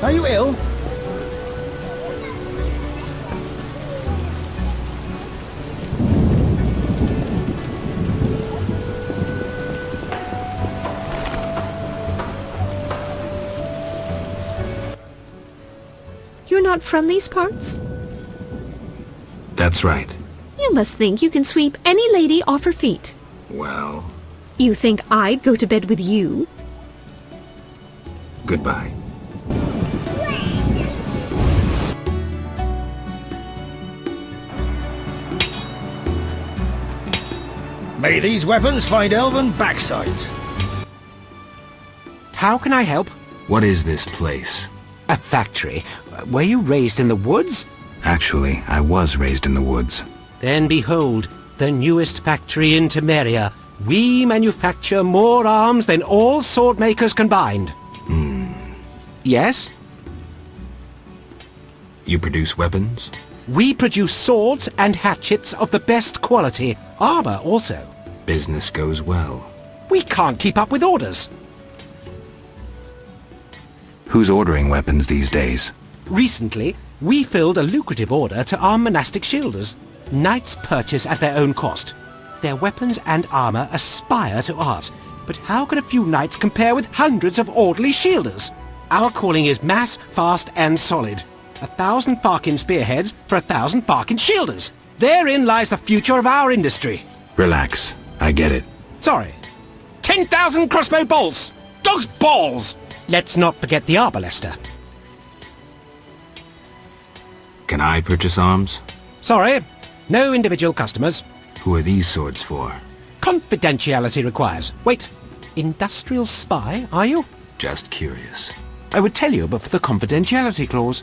Are you ill? You're not from these parts? That's right. You must think you can sweep any lady off her feet. Well, You think I'd go to bed with you? goodbye. May these weapons find elven backsides. How can I help? What is this place? A factory. Were you raised in the woods? Actually, I was raised in the woods. Then behold, the newest factory in Temeria. We manufacture more arms than all sword makers combined. Yes? You produce weapons? We produce swords and hatchets of the best quality. Armor also. Business goes well. We can't keep up with orders. Who's ordering weapons these days? Recently, we filled a lucrative order to arm monastic shielders. Knights purchase at their own cost. Their weapons and armor aspire to art. But how can a few knights compare with hundreds of orderly shielders? Our calling is mass, fast, and solid. 1,000 Farkin spearheads for 1,000 Farkin shielders. Therein lies the future of our industry. Relax. I get it. Sorry. 10,000 crossbow bolts! Dog's balls! Let's not forget the arbalester. Can I purchase arms? Sorry, no individual customers. Who are these swords for? Confidentiality requires. Wait, industrial spy, are you? Just curious. I would tell you, but for the confidentiality clause.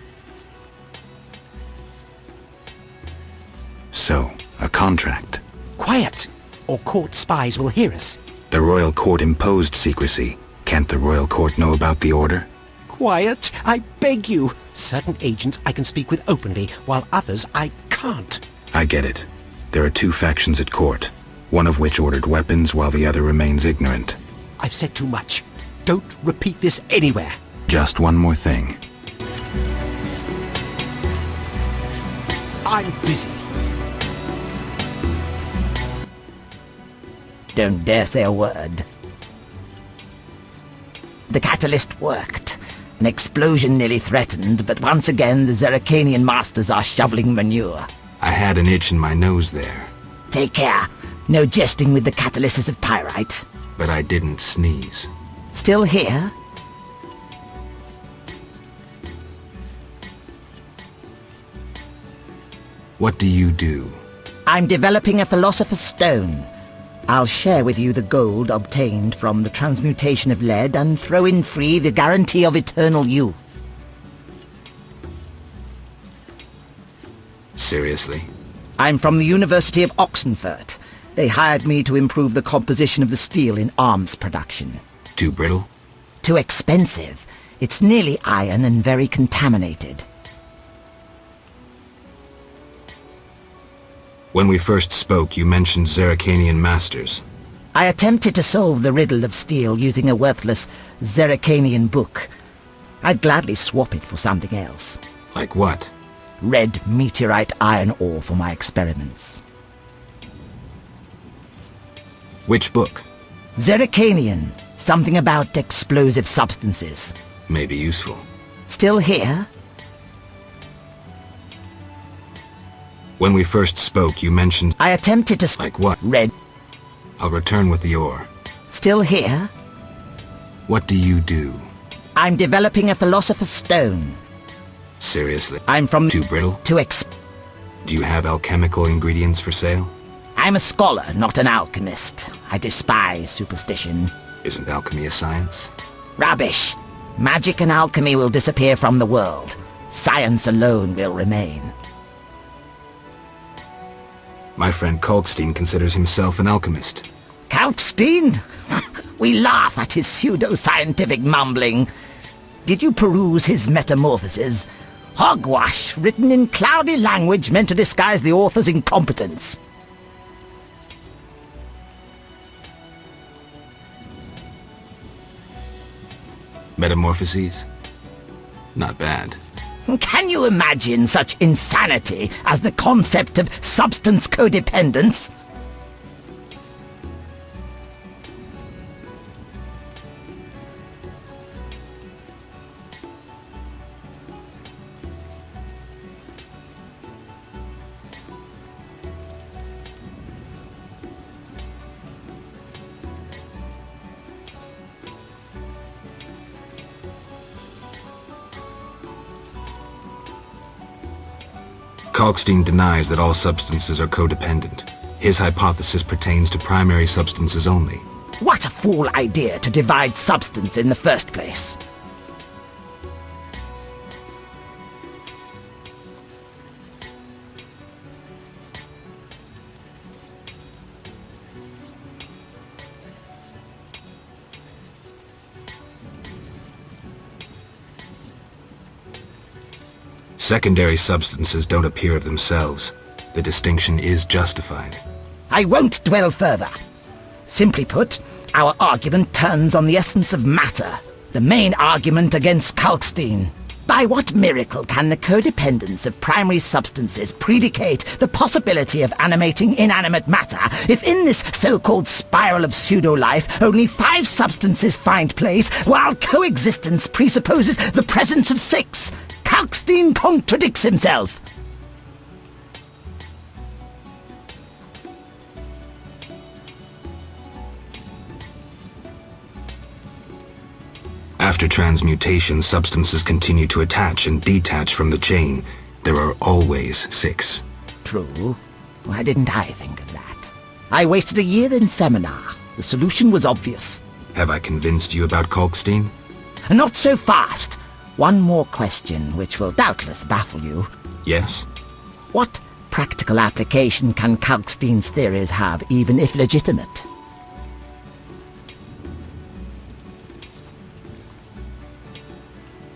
So, a contract. Quiet, or court spies will hear us. The royal court imposed secrecy. Can't the royal court know about the order? Quiet, I beg you. Certain agents I can speak with openly, while others I can't. I get it. There are two factions at court, one of which ordered weapons while the other remains ignorant. I've said too much. Don't repeat this anywhere. Just one more thing. I'm busy. Don't dare say a word. The catalyst worked. An explosion nearly threatened, but once again the Zeracanian masters are shoveling manure. I had an itch in my nose there, Take care. No jesting with the catalysis of pyrite. but I didn't sneeze. Still here? What do you do? I'm developing a philosopher's stone. I'll share with you the gold obtained from the transmutation of lead and throw in free the guarantee of eternal youth. Seriously? I'm from the University of Oxenfurt. They hired me to improve the composition of the steel in arms production. Too brittle? Too expensive. It's nearly iron and very contaminated. When we first spoke, you mentioned Zeracanian masters. I attempted to solve the riddle of steel using a worthless Zeracanian book. I'd gladly swap it for something else. Like what? Red meteorite iron ore for my experiments. Which book? Zeracanian. Something about explosive substances. May be useful. Still here? When we first spoke, you mentioned... I attempted to... Like what? Red. I'll return with the ore. Still here? What do you do? I'm developing a philosopher's stone. Seriously? I'm from... Too brittle? To Do you have alchemical ingredients for sale? I'm a scholar, not an alchemist. I despise superstition. Isn't alchemy a science? Rubbish. Magic and alchemy will disappear from the world. Science alone will remain. My friend Kalkstein considers himself an alchemist. Kalkstein? We laugh at his pseudo-scientific mumbling. Did you peruse his metamorphoses? Hogwash, written in cloudy language meant to disguise the author's incompetence. Metamorphoses? Not bad. Can you imagine such insanity as the concept of substance codependence? Kalkstein denies that all substances are codependent. His hypothesis pertains to primary substances only. What a fool idea to divide substance in the first place. Secondary substances don't appear of themselves. The distinction is justified. I won't dwell further. Simply put, our argument turns on the essence of matter, the main argument against Kalkstein. By what miracle can the codependence of primary substances predicate the possibility of animating inanimate matter if in this so-called spiral of pseudo-life only 5 substances find place while coexistence presupposes the presence of 6? Kalkstein contradicts himself. After transmutation, substances continue to attach and detach from the chain. There are always 6. True. Why didn't I think of that? I wasted a year in seminar. The solution was obvious. Have I convinced you about Kalkstein? Not so fast. One more question, which will doubtless baffle you. Yes? What practical application can Kalkstein's theories have, even if legitimate?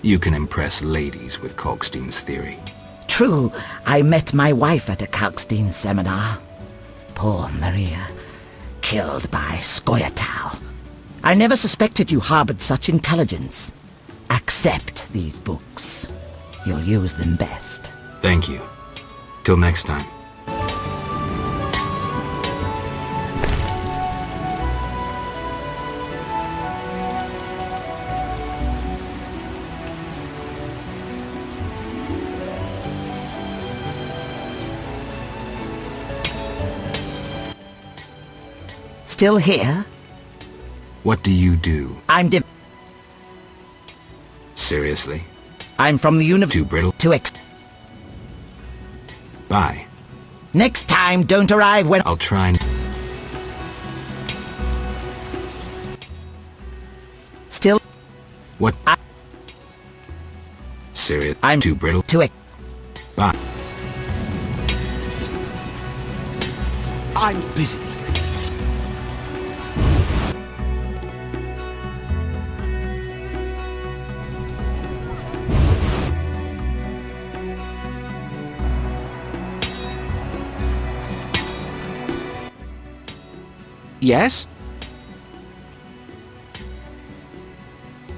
You can impress ladies with Kalkstein's theory. True, I met my wife at a Kalkstein seminar. Poor Maria, killed by Skoyatal. I never suspected you harbored such intelligence. Accept these books. You'll use them best. Thank you. Till next time. Still here? What do you do? Seriously? I'm from the Too brittle? Bye. Next time, don't arrive when... I'll try and... Still... What? Serious? I'm too brittle? Bye. I'm busy. Yes?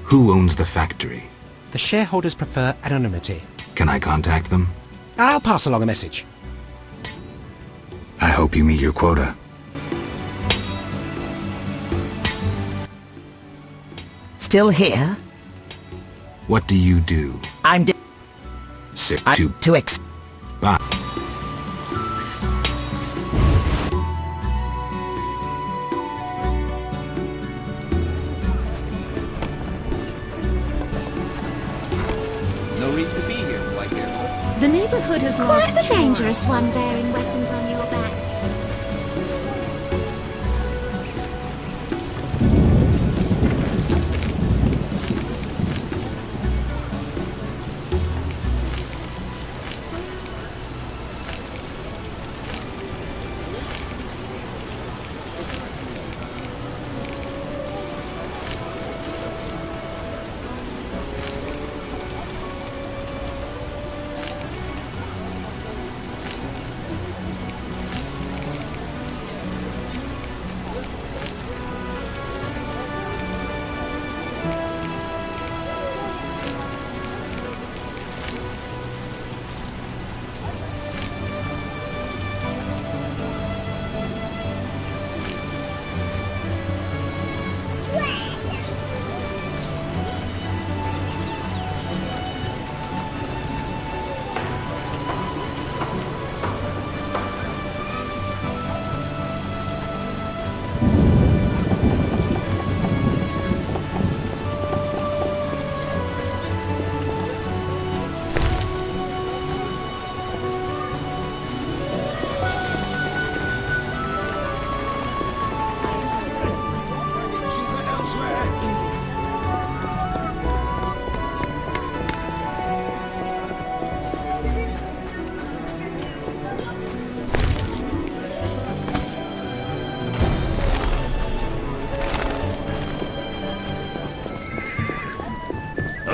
Who owns the factory? The shareholders prefer anonymity. Can I contact them? I'll pass along a message. I hope you meet your quota. Still here? What do you do? I'm Bye. No reason to be here, White Hair. The neighborhood has Quite lost the charm. dangerous one bearing weapons on your back.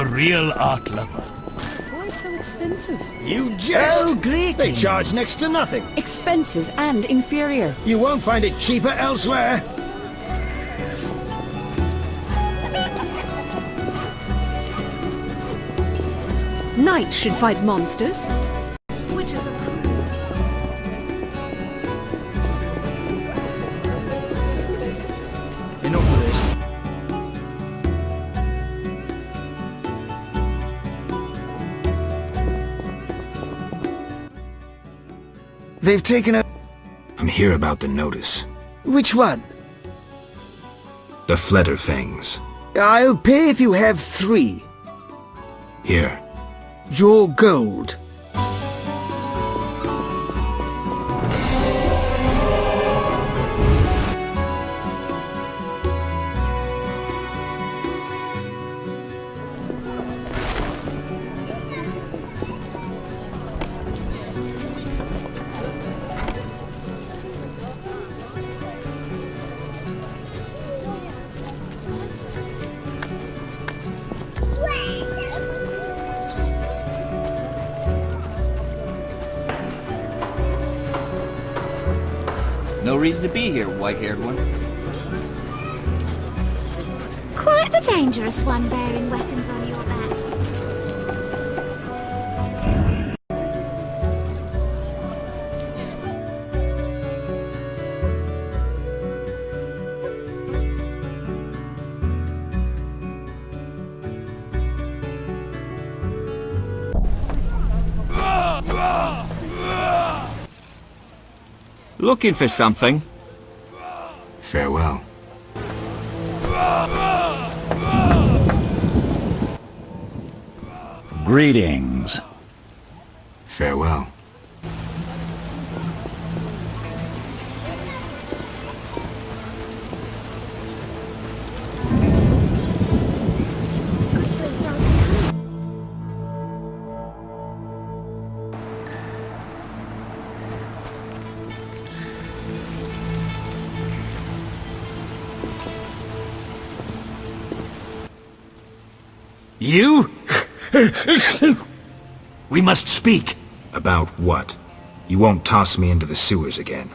A real art lover. Why so expensive? You jest! Oh, They greetings. charge next to nothing. Expensive and inferior. You won't find it cheaper elsewhere. Knights should fight monsters. Witches approve. Enough of this. They've taken a... I'm here about the notice. Which one? The Fletter Fangs. I'll pay if you have 3. Here. Your gold. No reason to be here, white-haired one. Quite the dangerous one bearing weapons on your back. Looking for something? Farewell. Greetings. Farewell. You? We must speak. About what? You won't toss me into the sewers again.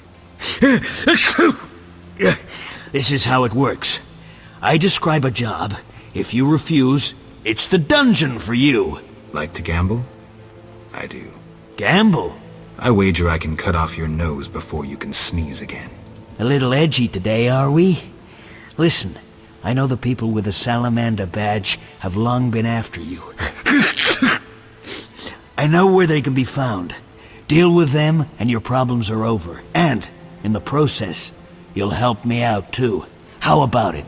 This is how it works. I describe a job. If you refuse, it's the dungeon for you. Like to gamble? I do. Gamble? I wager I can cut off your nose before you can sneeze again. A little edgy today, are we? Listen, I know the people with the salamander badge have long been after you. I know where they can be found. Deal with them and your problems are over. And, in the process, you'll help me out too. How about it?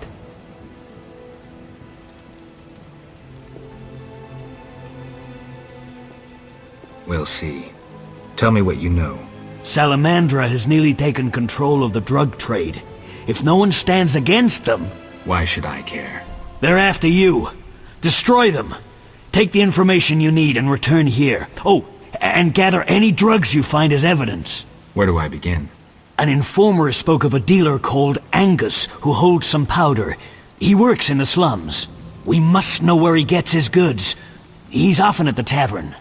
We'll see. Tell me what you know. Salamandra has nearly taken control of the drug trade. If no one stands against them, Why should I care? they're after you. Destroy them. Take the information you need and return here. Oh, and gather any drugs you find as evidence. Where do I begin? An informer spoke of a dealer called Angus who holds some powder. He works in the slums. We must know where he gets his goods. He's often at the tavern.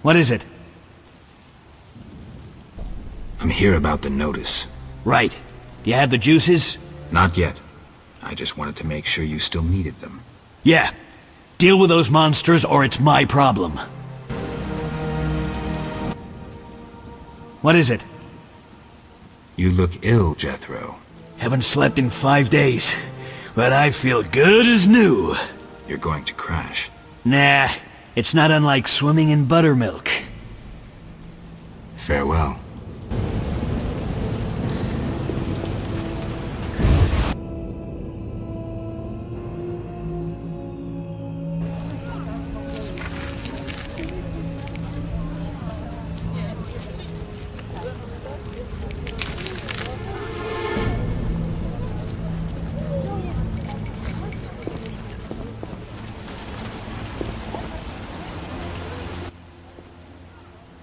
What is it? I'm here about the notice. Right. You have the juices? Not yet. I just wanted to make sure you still needed them. Yeah. Deal with those monsters or it's my problem. What is it? You look ill, Jethro. Haven't slept in 5 days, but I feel good as new. You're going to crash. Nah, it's not unlike swimming in buttermilk. Farewell.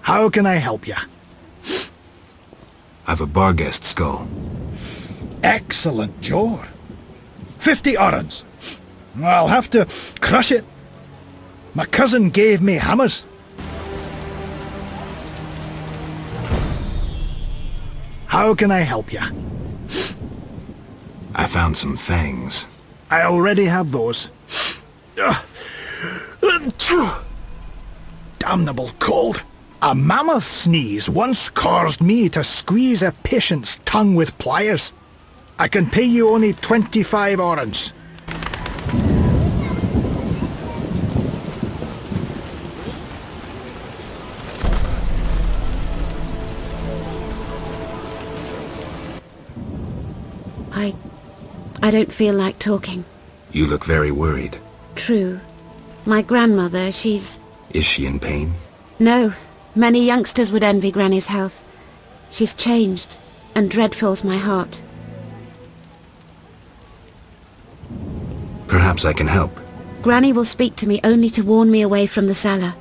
How can I help you? I've a Barghest skull. Excellent, Joe. 50 orens. I'll have to crush it. My cousin gave me hammers. How can I help you? I found some fangs. I already have those. Damnable cold. A mammoth sneeze once caused me to squeeze a patient's tongue with pliers. I can pay you only 25 orens. I don't feel like talking. You look very worried. True. My grandmother, she's... Is she in pain? No. Many youngsters would envy Granny's health. She's changed, and dread fills my heart. Perhaps I can help. Granny will speak to me only to warn me away from the cellar.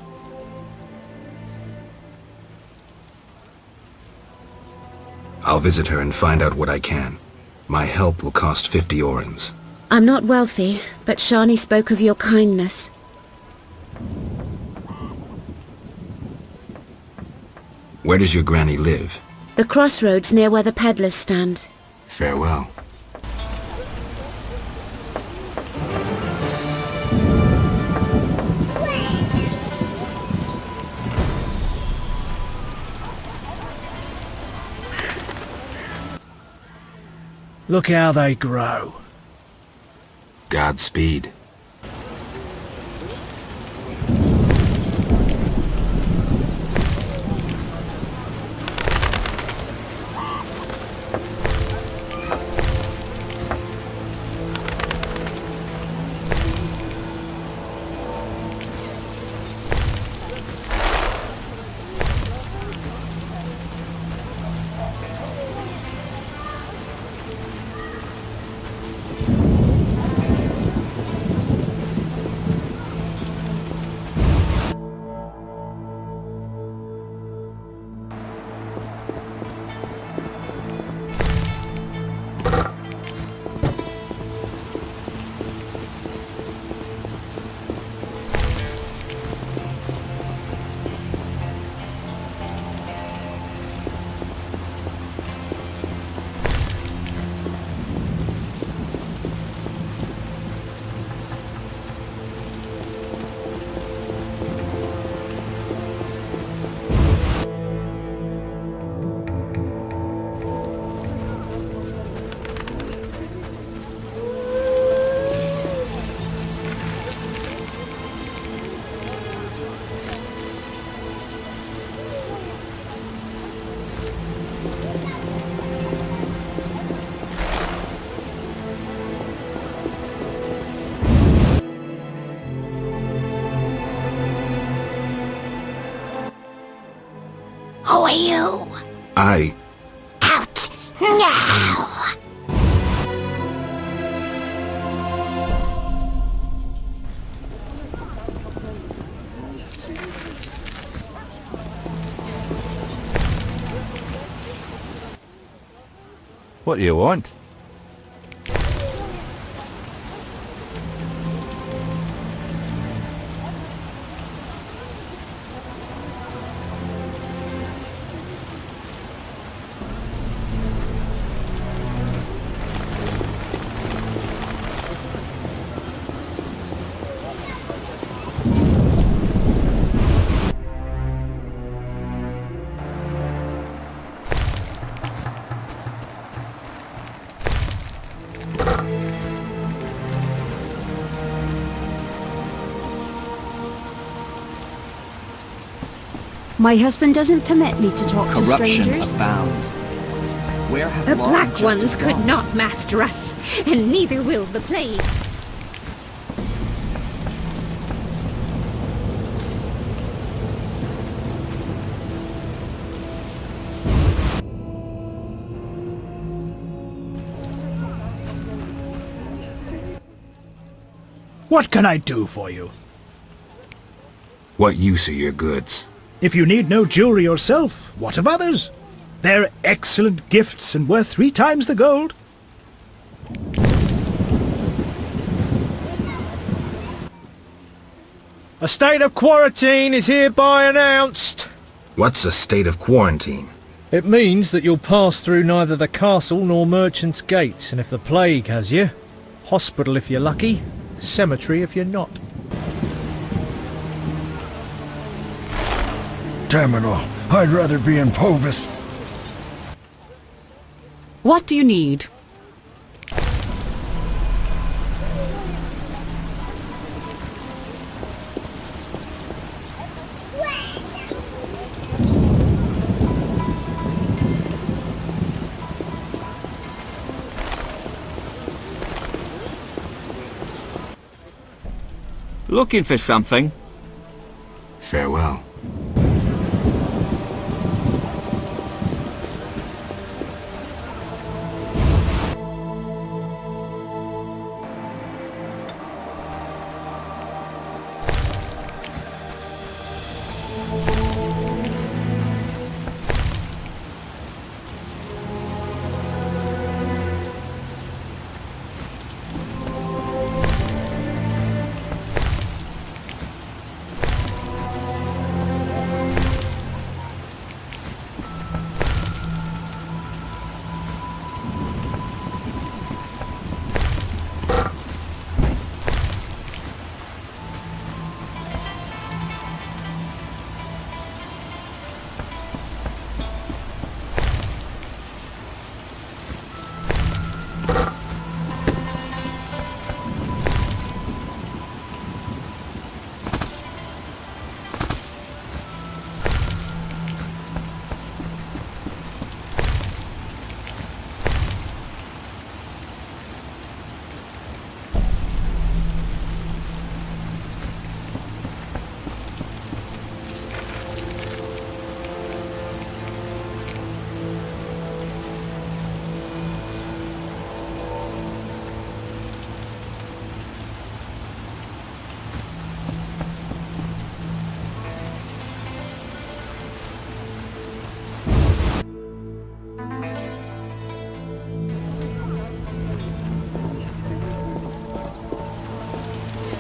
I'll visit her and find out what I can. My help will cost 50 orens. I'm not wealthy, but Shani spoke of your kindness. Where does your granny live? The crossroads near where the peddlers stand. Farewell. Look how they grow. Godspeed. Who are you? Out now! What do you want? My husband doesn't permit me to talk to Corruption strangers. abounds. Where have The law Black and justice Ones could gone? not master us, and neither will the Plague. What can I do for you? What use are your goods? If you need no jewellery yourself, what of others? They're excellent gifts and worth 3 times the gold. A state of quarantine is hereby announced. What's a state of quarantine? It means that you'll pass through neither the castle nor merchant's gates, and if the plague has you, hospital if you're lucky, cemetery if you're not. Terminal, I'd rather be in Povis. What do you need? Looking for something? Farewell.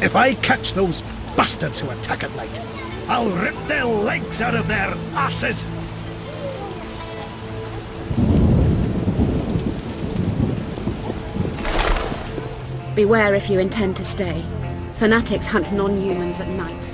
If I catch those bastards who attack at night, I'll rip their legs out of their asses! Beware if you intend to stay. Fanatics hunt non-humans at night.